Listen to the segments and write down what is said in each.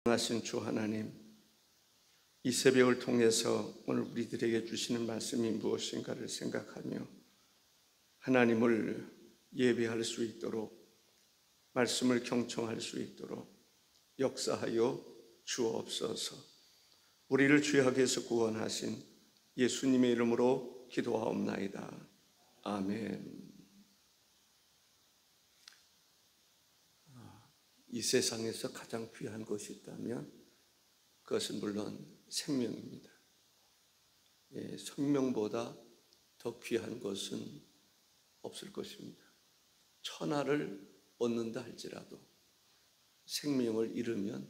하신 주 하나님, 이 새벽을 통해서 오늘 우리들에게 주시는 말씀이 무엇인가를 생각하며 하나님을 예배할 수 있도록, 말씀을 경청할 수 있도록 역사하여 주옵소서. 우리를 죄악에서 구원하신 예수님의 이름으로 기도하옵나이다. 아멘. 이 세상에서 가장 귀한 것이 있다면 그것은 물론 생명입니다. 생명보다 더 귀한 것은 없을 것입니다. 천하를 얻는다 할지라도 생명을 잃으면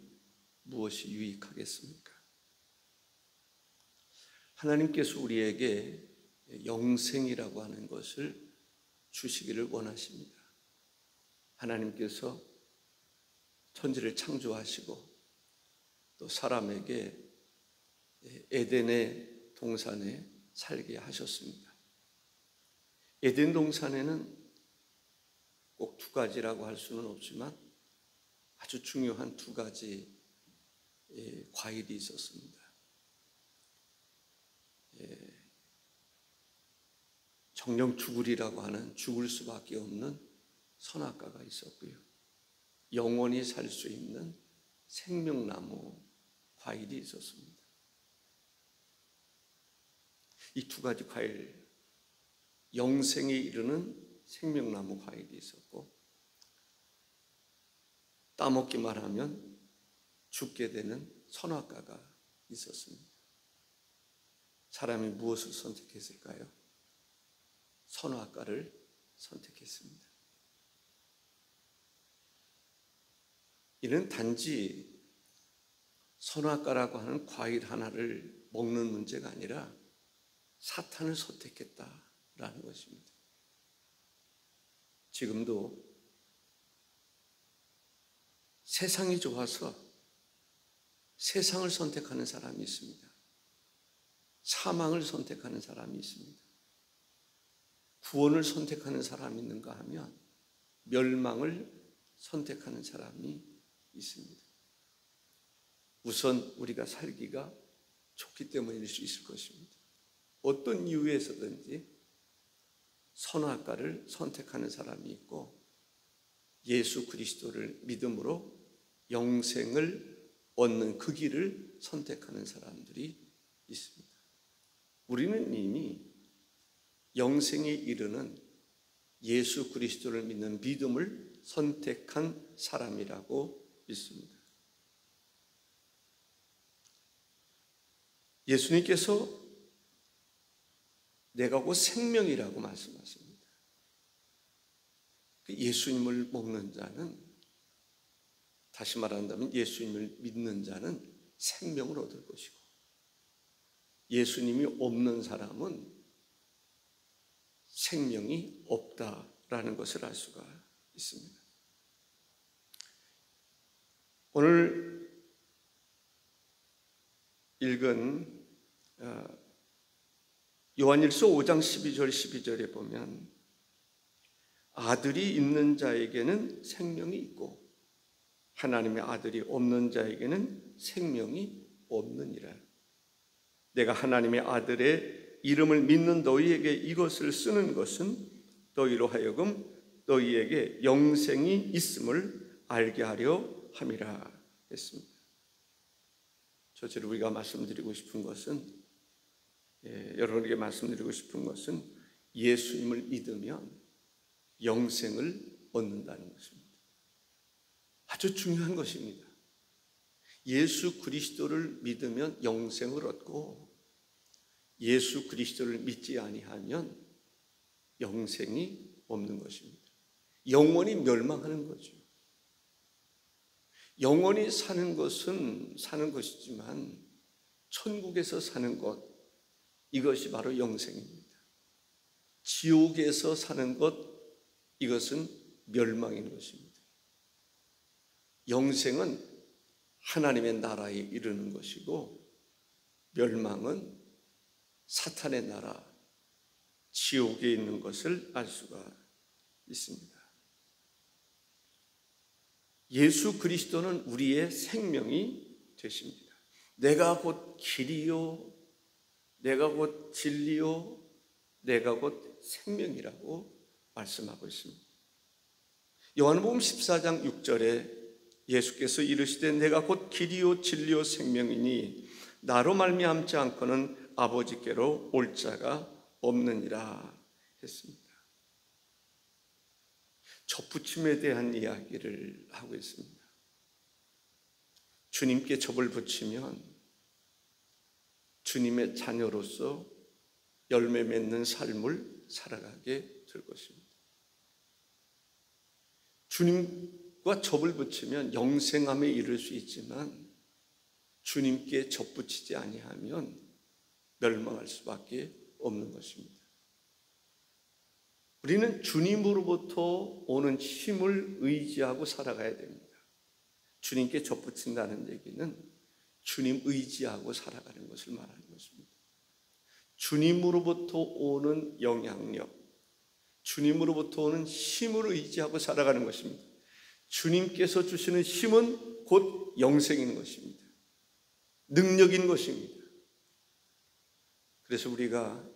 무엇이 유익하겠습니까? 하나님께서 우리에게 영생이라고 하는 것을 주시기를 원하십니다. 하나님께서 천지를 창조하시고 또 사람에게 에덴의 동산에 살게 하셨습니다. 에덴 동산에는 꼭 두 가지라고 할 수는 없지만 아주 중요한 두 가지 과일이 있었습니다. 정령 죽으리라고 하는 죽을 수밖에 없는 선악과가 있었고요, 영원히 살 수 있는 생명나무 과일이 있었습니다. 이 두 가지 과일, 영생에 이르는 생명나무 과일이 있었고, 따먹기만 하면 죽게 되는 선악과가 있었습니다. 사람이 무엇을 선택했을까요? 선악과를 선택했습니다. 이는 단지 선악과라고 하는 과일 하나를 먹는 문제가 아니라 사탄을 선택했다라는 것입니다. 지금도 세상이 좋아서 세상을 선택하는 사람이 있습니다. 사망을 선택하는 사람이 있습니다. 구원을 선택하는 사람이 있는가 하면 멸망을 선택하는 사람이 있습니다. 우선 우리가 살기가 좋기 때문일 수 있을 것입니다. 어떤 이유에서든지 선악과를 선택하는 사람이 있고, 예수 그리스도를 믿음으로 영생을 얻는 그 길을 선택하는 사람들이 있습니다. 우리는 이미 영생에 이르는 예수 그리스도를 믿는 믿음을 선택한 사람이라고 믿습니다. 예수님께서 내가 곧 생명이라고 말씀하십니다. 예수님을 먹는 자는, 다시 말한다면 예수님을 믿는 자는 생명을 얻을 것이고, 예수님이 없는 사람은 생명이 없다라는 것을 알 수가 있습니다. 오늘 읽은 요한일서 5장 12절에 보면 아들이 있는 자에게는 생명이 있고 하나님의 아들이 없는 자에게는 생명이 없느니라. 내가 하나님의 아들의 이름을 믿는 너희에게 이것을 쓰는 것은 너희로 하여금 너희에게 영생이 있음을 알게 하려 함이라 했습니다. 저처럼 우리가 말씀드리고 싶은 것은, 여러분에게 말씀드리고 싶은 것은 예수님을 믿으면 영생을 얻는다는 것입니다. 아주 중요한 것입니다. 예수 그리스도를 믿으면 영생을 얻고, 예수 그리스도를 믿지 아니하면 영생이 없는 것입니다. 영원히 멸망하는 거죠. 영원히 사는 것은 사는 것이지만 천국에서 사는 것, 이것이 바로 영생입니다. 지옥에서 사는 것, 이것은 멸망인 것입니다. 영생은 하나님의 나라에 이르는 것이고, 멸망은 사탄의 나라, 지옥에 있는 것을 알 수가 있습니다. 예수 그리스도는 우리의 생명이 되십니다. 내가 곧 길이요, 내가 곧 진리요, 내가 곧 생명이라고 말씀하고 있습니다. 요한복음 14장 6절에 예수께서 이르시되 내가 곧 길이요 진리요 생명이니 나로 말미암지 않고는 아버지께로 올 자가 없느니라 했습니다. 접붙임에 대한 이야기를 하고 있습니다. 주님께 접을 붙이면 주님의 자녀로서 열매 맺는 삶을 살아가게 될 것입니다. 주님과 접을 붙이면 영생함에 이를 수 있지만 주님께 접붙이지 아니하면 멸망할 수밖에 없는 것입니다. 우리는 주님으로부터 오는 힘을 의지하고 살아가야 됩니다. 주님께 접붙인다는 얘기는 주님 의지하고 살아가는 것을 말하는 것입니다. 주님으로부터 오는 영향력, 주님으로부터 오는 힘을 의지하고 살아가는 것입니다. 주님께서 주시는 힘은 곧 영생인 것입니다. 능력인 것입니다. 그래서 우리가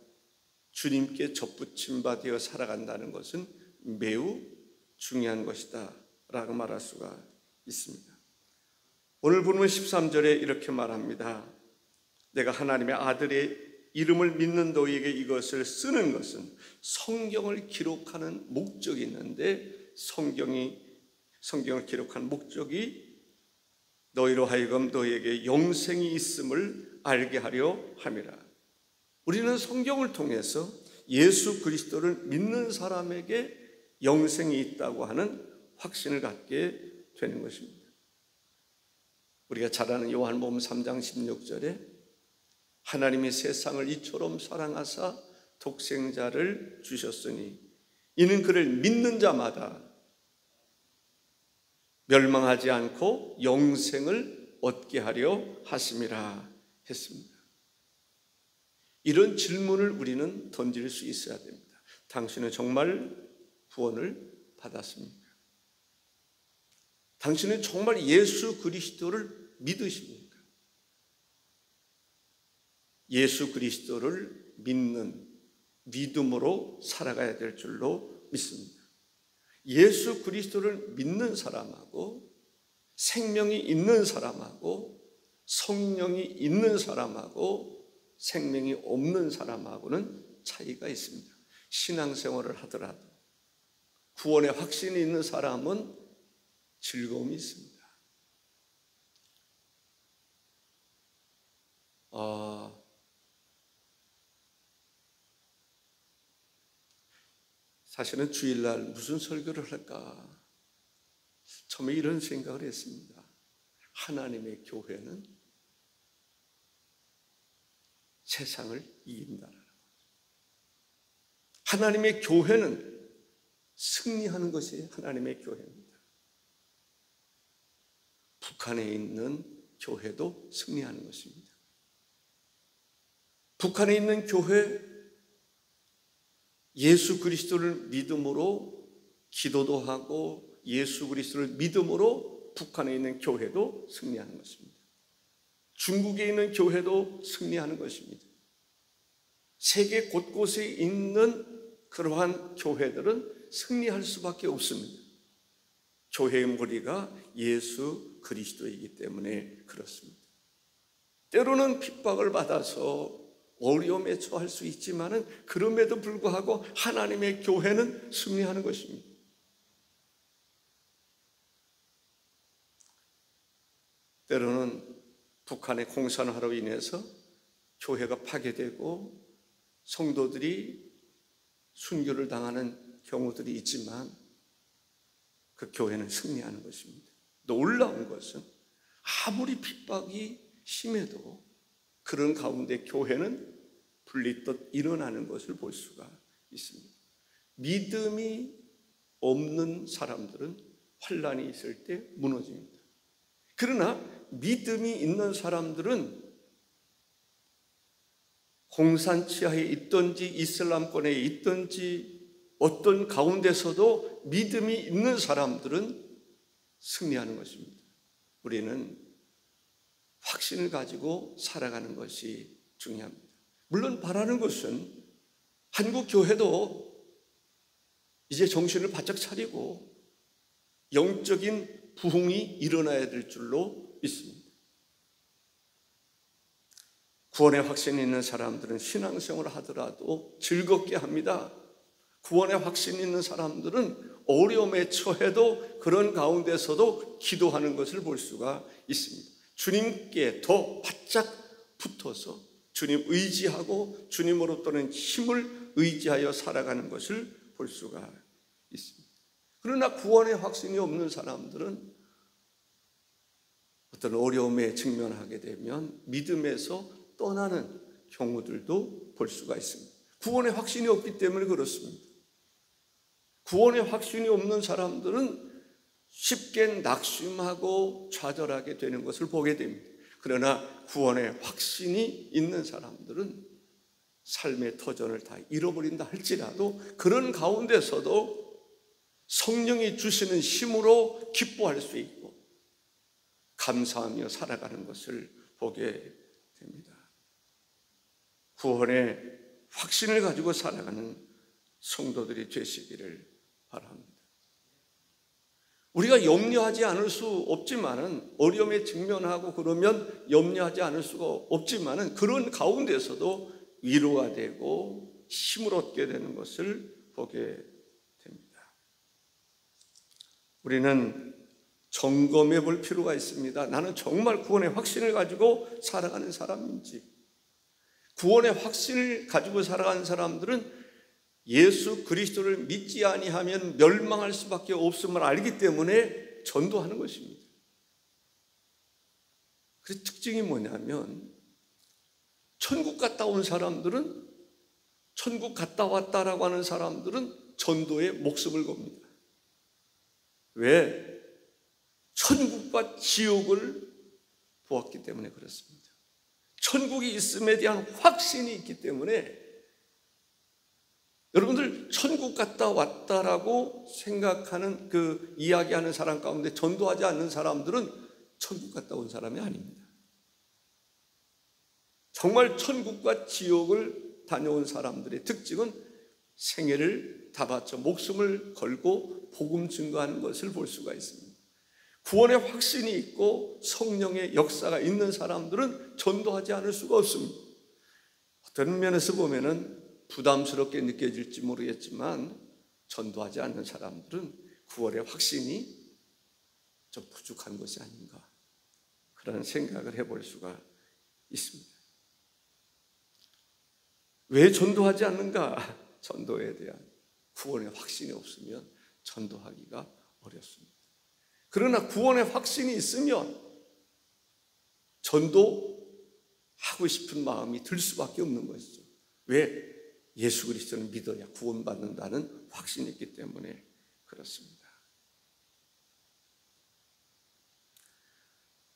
주님께 접붙임 바 되어 살아간다는 것은 매우 중요한 것이다 라고 말할 수가 있습니다. 오늘 본문 13절에 이렇게 말합니다. 내가 하나님의 아들의 이름을 믿는 너희에게 이것을 쓰는 것은 성경을 기록하는 목적이 있는데 성경을 기록한 목적이 너희로 하여금 너희에게 영생이 있음을 알게 하려 함이라. 우리는 성경을 통해서 예수 그리스도를 믿는 사람에게 영생이 있다고 하는 확신을 갖게 되는 것입니다. 우리가 잘 아는 요한복음 3장 16절에 하나님이 세상을 이처럼 사랑하사 독생자를 주셨으니 이는 그를 믿는 자마다 멸망하지 않고 영생을 얻게 하려 하심이라 했습니다. 이런 질문을 우리는 던질 수 있어야 됩니다. 당신은 정말 구원을 받았습니까? 당신은 정말 예수 그리스도를 믿으십니까? 예수 그리스도를 믿는 믿음으로 살아가야 될 줄로 믿습니다. 예수 그리스도를 믿는 사람하고 생명이 있는 사람하고 성령이 있는 사람하고 생명이 없는 사람하고는 차이가 있습니다. 신앙생활을 하더라도 구원의 확신이 있는 사람은 즐거움이 있습니다. 사실은 주일날 무슨 설교를 할까? 처음에 이런 생각을 했습니다. 하나님의 교회는 세상을 이긴다라는 거죠. 하나님의 교회는 승리하는 것이 하나님의 교회입니다. 북한에 있는 교회도 승리하는 것입니다. 북한에 있는 교회, 예수 그리스도를 믿음으로 기도도 하고 예수 그리스도를 믿음으로 북한에 있는 교회도 승리하는 것입니다. 중국에 있는 교회도 승리하는 것입니다. 세계 곳곳에 있는 그러한 교회들은 승리할 수밖에 없습니다. 교회의 머리가 예수 그리스도이기 때문에 그렇습니다. 때로는 핍박을 받아서 어려움에 처할 수 있지만은 그럼에도 불구하고 하나님의 교회는 승리하는 것입니다. 때로는 북한의 공산화로 인해서 교회가 파괴되고 성도들이 순교를 당하는 경우들이 있지만 그 교회는 승리하는 것입니다. 놀라운 것은 아무리 핍박이 심해도 그런 가운데 교회는 불리듯 일어나는 것을 볼 수가 있습니다. 믿음이 없는 사람들은 환난이 있을 때 무너집니다. 그러나 믿음이 있는 사람들은 공산치하에 있든지 이슬람권에 있든지 어떤 가운데서도 믿음이 있는 사람들은 승리하는 것입니다. 우리는 확신을 가지고 살아가는 것이 중요합니다. 물론 바라는 것은 한국 교회도 이제 정신을 바짝 차리고 영적인 부흥이 일어나야 될 줄로 믿습니다. 구원의 확신이 있는 사람들은 신앙생활을 하더라도 즐겁게 합니다. 구원의 확신이 있는 사람들은 어려움에 처해도 그런 가운데서도 기도하는 것을 볼 수가 있습니다. 주님께 더 바짝 붙어서 주님 의지하고 주님으로부터는 힘을 의지하여 살아가는 것을 볼 수가 있습니다. 그러나 구원의 확신이 없는 사람들은 어떤 어려움에 직면하게 되면 믿음에서 떠나는 경우들도 볼 수가 있습니다. 구원의 확신이 없기 때문에 그렇습니다. 구원의 확신이 없는 사람들은 쉽게 낙심하고 좌절하게 되는 것을 보게 됩니다. 그러나 구원의 확신이 있는 사람들은 삶의 터전을 다 잃어버린다 할지라도 그런 가운데서도 성령이 주시는 힘으로 기뻐할 수 있고 감사하며 살아가는 것을 보게 됩니다. 구원의 확신을 가지고 살아가는 성도들이 되시기를 바랍니다. 우리가 염려하지 않을 수 없지만은 어려움에 직면하고 그러면 염려하지 않을 수가 없지만은 그런 가운데서도 위로가 되고 힘을 얻게 되는 것을 보게 됩니다. 우리는 점검해 볼 필요가 있습니다. 나는 정말 구원의 확신을 가지고 살아가는 사람인지. 구원의 확신을 가지고 살아가는 사람들은 예수 그리스도를 믿지 아니하면 멸망할 수밖에 없음을 알기 때문에 전도하는 것입니다. 그 특징이 뭐냐면 천국 갔다 온 사람들은 천국 갔다 왔다라고 하는 사람들은 전도에 목숨을 겁니다. 왜? 천국과 지옥을 보았기 때문에 그렇습니다. 천국이 있음에 대한 확신이 있기 때문에 여러분들 천국 갔다 왔다라고 생각하는 그 이야기하는 사람 가운데 전도하지 않는 사람들은 천국 갔다 온 사람이 아닙니다. 정말 천국과 지옥을 다녀온 사람들의 특징은 생애를 다 바쳐 목숨을 걸고 복음 증거하는 것을 볼 수가 있습니다. 구원의 확신이 있고 성령의 역사가 있는 사람들은 전도하지 않을 수가 없습니다. 어떤 면에서 보면은 부담스럽게 느껴질지 모르겠지만 전도하지 않는 사람들은 구원의 확신이 좀 부족한 것이 아닌가 그런 생각을 해볼 수가 있습니다. 왜 전도하지 않는가? 전도에 대한 구원의 확신이 없으면 전도하기가 어렵습니다. 그러나 구원의 확신이 있으면 전도하고 싶은 마음이 들 수밖에 없는 것이죠. 왜? 예수 그리스도를 믿어야 구원받는다는 확신이 있기 때문에 그렇습니다.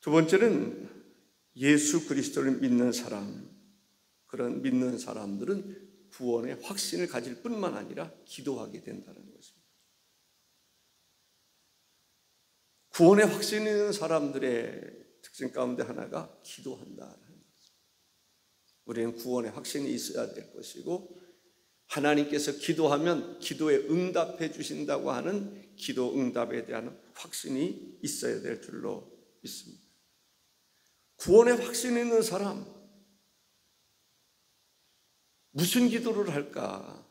두 번째는 예수 그리스도를 믿는 사람, 그런 믿는 사람들은 구원의 확신을 가질 뿐만 아니라 기도하게 된다는 것입니다. 구원의 확신이 있는 사람들의 특징 가운데 하나가 기도한다는 것입니다. 우리는 구원의 확신이 있어야 될 것이고 하나님께서 기도하면 기도에 응답해 주신다고 하는 기도 응답에 대한 확신이 있어야 될 줄로 믿습니다. 구원의 확신이 있는 사람, 무슨 기도를 할까?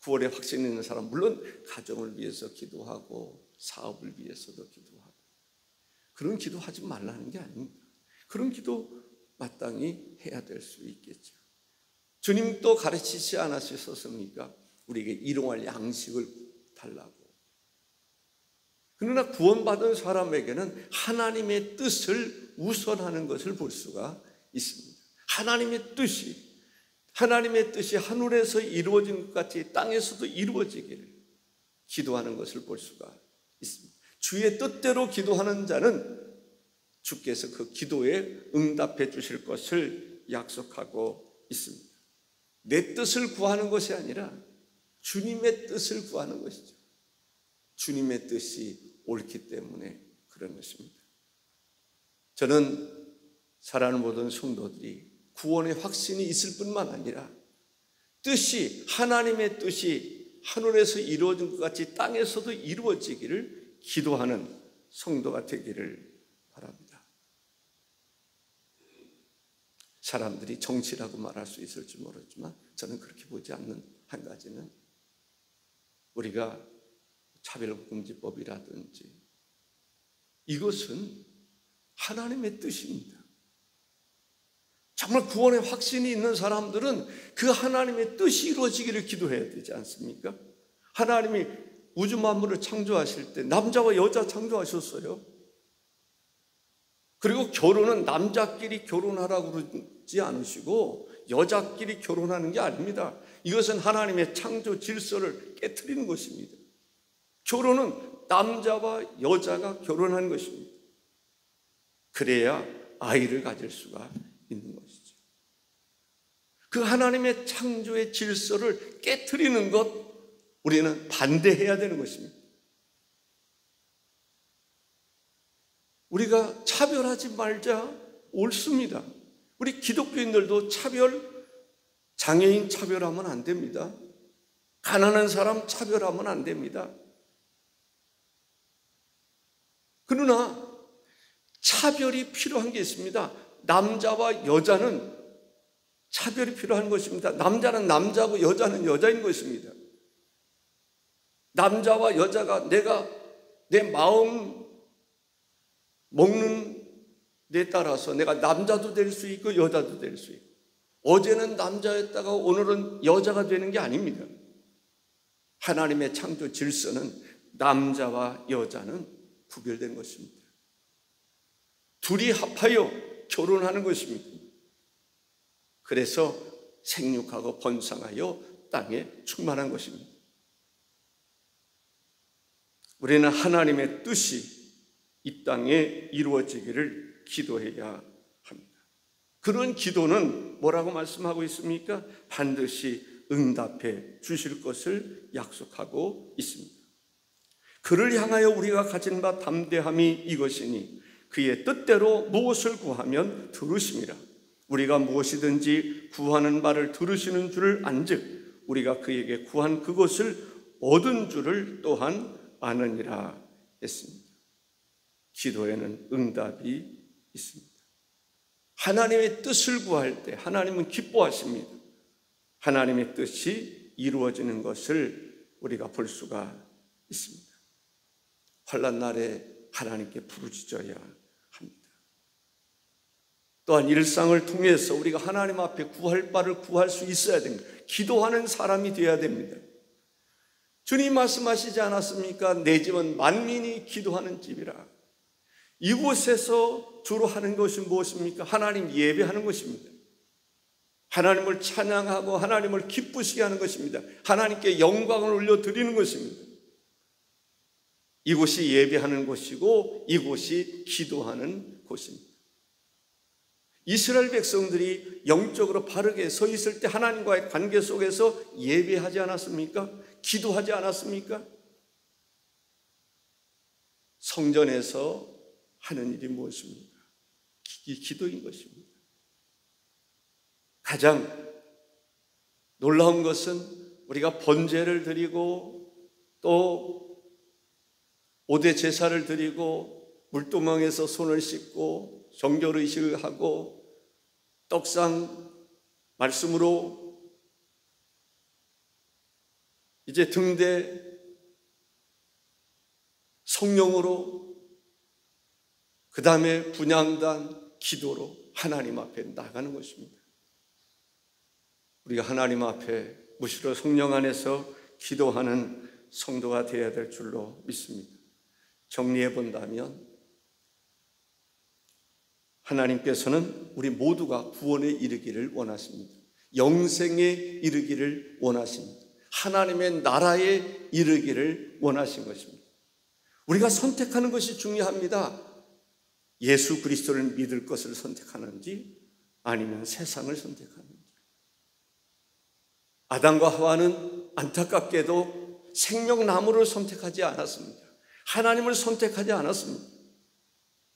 구원의 확신이 있는 사람, 물론 가정을 위해서 기도하고 사업을 위해서도 기도하고 그런 기도하지 말라는 게 아닙니다. 그런 기도 마땅히 해야 될 수 있겠죠. 주님도 가르치지 않으셨습니까? 우리에게 일용할 양식을 달라고. 그러나 구원받은 사람에게는 하나님의 뜻을 우선하는 것을 볼 수가 있습니다. 하나님의 뜻이 하늘에서 이루어진 것 같이 땅에서도 이루어지기를 기도하는 것을 볼 수가 있습니다. 주의 뜻대로 기도하는 자는 주께서 그 기도에 응답해 주실 것을 약속하고 있습니다. 내 뜻을 구하는 것이 아니라 주님의 뜻을 구하는 것이죠. 주님의 뜻이 옳기 때문에 그런 것입니다. 저는 사랑하는 모든 성도들이 구원의 확신이 있을 뿐만 아니라 뜻이, 하나님의 뜻이 하늘에서 이루어진 것 같이 땅에서도 이루어지기를 기도하는 성도가 되기를 바랍니다. 사람들이 정치라고 말할 수 있을지 모르지만 저는 그렇게 보지 않는 한 가지는, 우리가 차별금지법이라든지 이것은 하나님의 뜻입니다. 정말 구원의 확신이 있는 사람들은 그 하나님의 뜻이 이루어지기를 기도해야 되지 않습니까? 하나님이 우주 만물을 창조하실 때 남자와 여자 창조하셨어요. 그리고 결혼은 남자끼리 결혼하라고 그러지 않으시고 여자끼리 결혼하는 게 아닙니다. 이것은 하나님의 창조 질서를 깨트리는 것입니다. 결혼은 남자와 여자가 결혼하는 것입니다. 그래야 아이를 가질 수가 있는 것이죠. 그 하나님의 창조의 질서를 깨트리는 것, 우리는 반대해야 되는 것입니다. 우리가 차별하지 말자, 옳습니다. 우리 기독교인들도 장애인 차별하면 안 됩니다. 가난한 사람 차별하면 안 됩니다. 그러나 차별이 필요한 게 있습니다. 남자와 여자는 차별이 필요한 것입니다. 남자는 남자고 여자는 여자인 것입니다. 남자와 여자가 내가 내 마음 먹는 데 따라서 내가 남자도 될 수 있고 여자도 될 수 있고, 어제는 남자였다가 오늘은 여자가 되는 게 아닙니다. 하나님의 창조 질서는 남자와 여자는 구별된 것입니다. 둘이 합하여 결혼하는 것입니다. 그래서 생육하고 번성하여 땅에 충만한 것입니다. 우리는 하나님의 뜻이 이 땅에 이루어지기를 기도해야 합니다. 그런 기도는 뭐라고 말씀하고 있습니까? 반드시 응답해 주실 것을 약속하고 있습니다. 그를 향하여 우리가 가진 바 담대함이 이것이니 그의 뜻대로 무엇을 구하면 들으심이라. 우리가 무엇이든지 구하는 바를 들으시는 줄을 안즉 우리가 그에게 구한 그것을 얻은 줄을 또한 아느니라 했습니다. 기도에는 응답이 있습니다. 하나님의 뜻을 구할 때 하나님은 기뻐하십니다. 하나님의 뜻이 이루어지는 것을 우리가 볼 수가 있습니다. 환난 날에 하나님께 부르짖어야 합니다. 또한 일상을 통해서 우리가 하나님 앞에 구할 바를 구할 수 있어야 됩니다. 기도하는 사람이 되어야 됩니다. 주님 말씀하시지 않았습니까? 내 집은 만민이 기도하는 집이라. 이곳에서 주로 하는 것이 무엇입니까? 하나님 예배하는 것입니다. 하나님을 찬양하고 하나님을 기쁘시게 하는 것입니다. 하나님께 영광을 올려드리는 것입니다. 이곳이 예배하는 곳이고 이곳이 기도하는 곳입니다. 이스라엘 백성들이 영적으로 바르게 서 있을 때 하나님과의 관계 속에서 예배하지 않았습니까? 기도하지 않았습니까? 성전에서 하는 일이 무엇입니까? 기도인 것입니다. 가장 놀라운 것은 우리가 번제를 드리고 또 5대 제사를 드리고 물두멍에서 손을 씻고 정결의식을 하고 떡상 말씀으로 이제 등대 성령으로 그 다음에 분향단 기도로 하나님 앞에 나가는 것입니다. 우리가 하나님 앞에 무시로 성령 안에서 기도하는 성도가 되어야 될 줄로 믿습니다. 정리해 본다면 하나님께서는 우리 모두가 구원에 이르기를 원하십니다. 영생에 이르기를 원하십니다. 하나님의 나라에 이르기를 원하신 것입니다. 우리가 선택하는 것이 중요합니다. 예수 그리스도를 믿을 것을 선택하는지 아니면 세상을 선택하는지. 아담과 하와는 안타깝게도 생명나무를 선택하지 않았습니다. 하나님을 선택하지 않았습니다.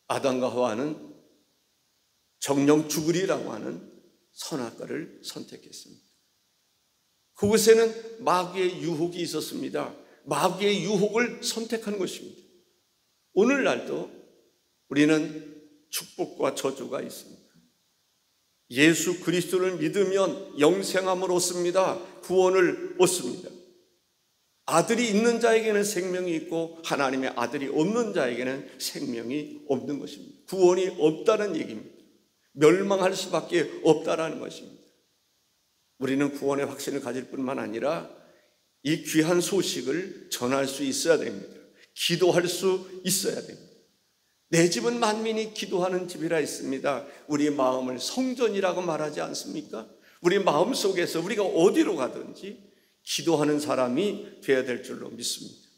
아담과 하와는 정령 죽으리라고 하는 선악과를 선택했습니다. 그곳에는 마귀의 유혹이 있었습니다. 마귀의 유혹을 선택한 것입니다. 오늘날도 우리는 축복과 저주가 있습니다. 예수 그리스도를 믿으면 영생함을 얻습니다. 구원을 얻습니다. 아들이 있는 자에게는 생명이 있고 하나님의 아들이 없는 자에게는 생명이 없는 것입니다. 구원이 없다는 얘기입니다. 멸망할 수밖에 없다라는 것입니다. 우리는 구원의 확신을 가질 뿐만 아니라 이 귀한 소식을 전할 수 있어야 됩니다. 기도할 수 있어야 됩니다. 내 집은 만민이 기도하는 집이라 했습니다. 우리 마음을 성전이라고 말하지 않습니까? 우리 마음 속에서 우리가 어디로 가든지 기도하는 사람이 되어야 될 줄로 믿습니다.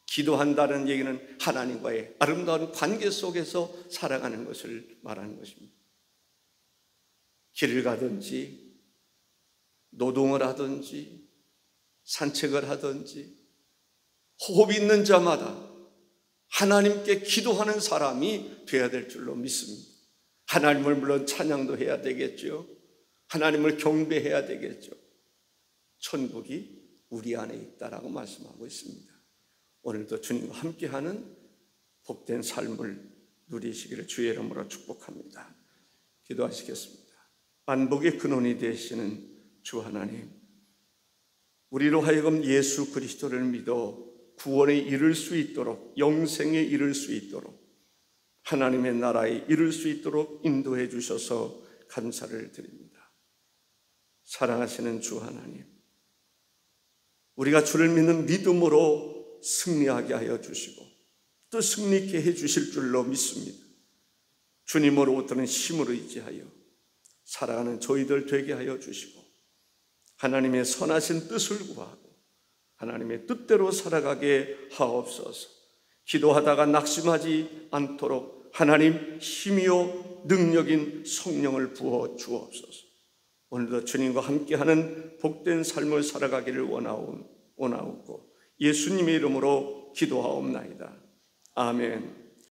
기도한다는 얘기는 하나님과의 아름다운 관계 속에서 살아가는 것을 말하는 것입니다. 길을 가든지 노동을 하든지 산책을 하든지 호흡 있는 자마다 하나님께 기도하는 사람이 되어야 될 줄로 믿습니다. 하나님을 물론 찬양도 해야 되겠죠. 하나님을 경배해야 되겠죠. 천국이 우리 안에 있다라고 말씀하고 있습니다. 오늘도 주님과 함께하는 복된 삶을 누리시기를 주의 이름으로 축복합니다. 기도하시겠습니다. 만복의 근원이 되시는 주 하나님, 우리로 하여금 예수 그리스도를 믿어 구원에 이를 수 있도록, 영생에 이를 수 있도록, 하나님의 나라에 이를 수 있도록 인도해 주셔서 감사를 드립니다. 사랑하시는 주 하나님, 우리가 주를 믿는 믿음으로 승리하게 하여 주시고 또 승리케 해 주실 줄로 믿습니다. 주님으로부터는 힘을 의지하여 살아가는 저희들 되게 하여 주시고 하나님의 선하신 뜻을 구하고 하나님의 뜻대로 살아가게 하옵소서. 기도하다가 낙심하지 않도록 하나님 힘이요 능력인 성령을 부어 주옵소서. 오늘도 주님과 함께하는 복된 삶을 살아가기를 원하옵고 예수님의 이름으로 기도하옵나이다. 아멘.